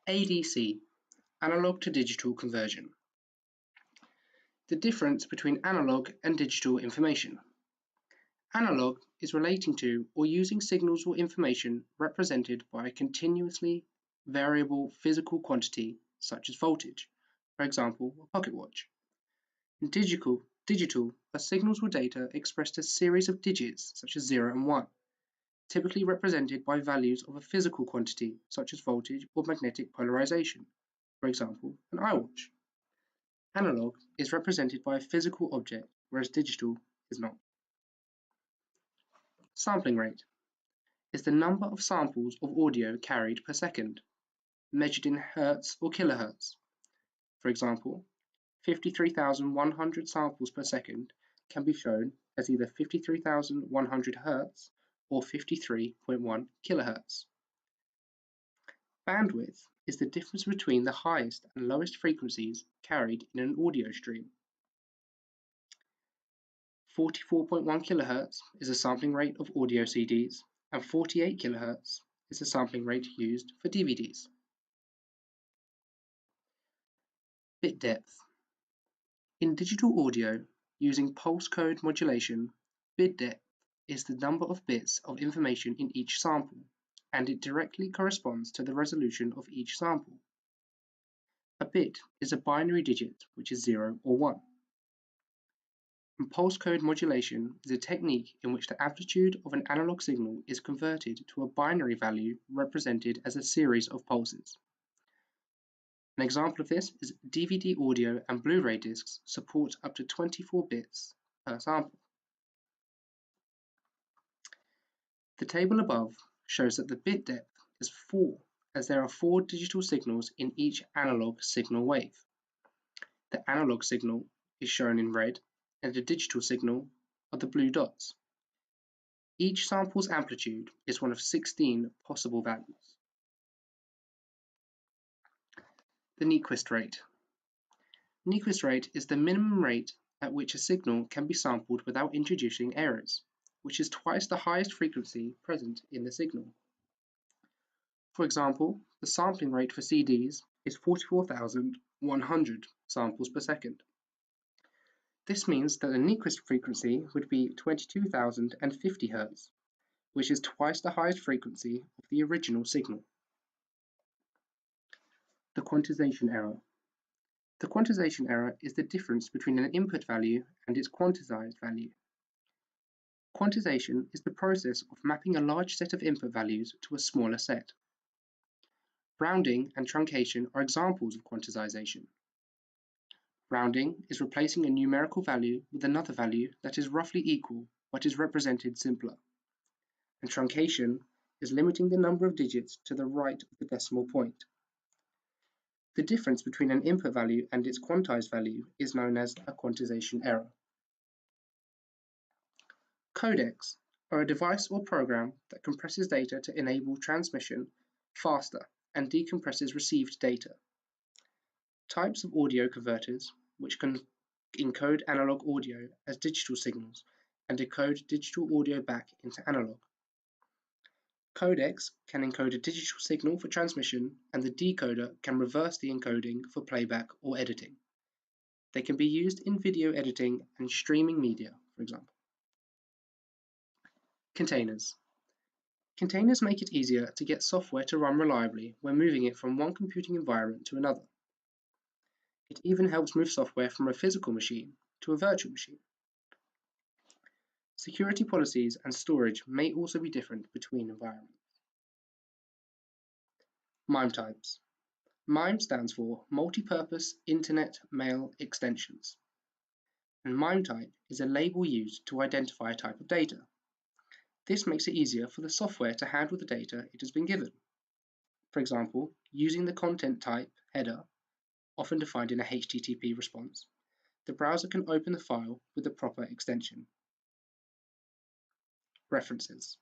ADC, analog to digital conversion. The difference between analog and digital information. Analog is relating to or using signals or information represented by a continuously variable physical quantity such as voltage, for example, a pocket watch. In digital are signals or data expressed as series of digits such as 0 and 1, typically represented by values of a physical quantity such as voltage or magnetic polarization, for example, an iWatch. Analog is represented by a physical object, whereas digital is not. Sampling rate is the number of samples of audio carried per second, measured in hertz or kilohertz. For example, 53,100 samples per second can be shown as either 53,100 hertz or 53.1 kilohertz. Bandwidth is the difference between the highest and lowest frequencies carried in an audio stream. 44.1 kHz is a sampling rate of audio CDs, and 48 kHz is the sampling rate used for DVDs. Bit depth. In digital audio, using pulse code modulation, bit depth is the number of bits of information in each sample, and it directly corresponds to the resolution of each sample. A bit is a binary digit, which is 0 or 1. And pulse code modulation is a technique in which the amplitude of an analog signal is converted to a binary value represented as a series of pulses. An example of this is DVD audio and Blu-ray discs support up to 24 bits per sample. The table above shows that the bit depth is 4, as there are 4 digital signals in each analog signal wave. The analog signal is shown in red, and the digital signal are the blue dots. Each sample's amplitude is one of 16 possible values. The Nyquist rate. Nyquist rate is the minimum rate at which a signal can be sampled without introducing errors, which is twice the highest frequency present in the signal. For example, the sampling rate for CDs is 44,100 samples per second. This means that the Nyquist frequency would be 22,050 Hz, which is twice the highest frequency of the original signal. The quantization error. The quantization error is the difference between an input value and its quantized value. Quantization is the process of mapping a large set of input values to a smaller set. Rounding and truncation are examples of quantization. Rounding is replacing a numerical value with another value that is roughly equal but is represented simpler. And truncation is limiting the number of digits to the right of the decimal point. The difference between an input value and its quantized value is known as a quantization error. Codecs are a device or program that compresses data to enable transmission faster and decompresses received data. Types of audio converters, which can encode analog audio as digital signals and decode digital audio back into analog. Codecs can encode a digital signal for transmission, and the decoder can reverse the encoding for playback or editing. They can be used in video editing and streaming media, for example. Containers. Containers make it easier to get software to run reliably when moving it from one computing environment to another. It even helps move software from a physical machine to a virtual machine. Security policies and storage may also be different between environments. MIME types. MIME stands for Multi-Purpose Internet Mail Extensions. And MIME type is a label used to identify a type of data. This makes it easier for the software to handle the data it has been given. For example, using the content type header, often defined in a HTTP response, the browser can open the file with the proper extension. References.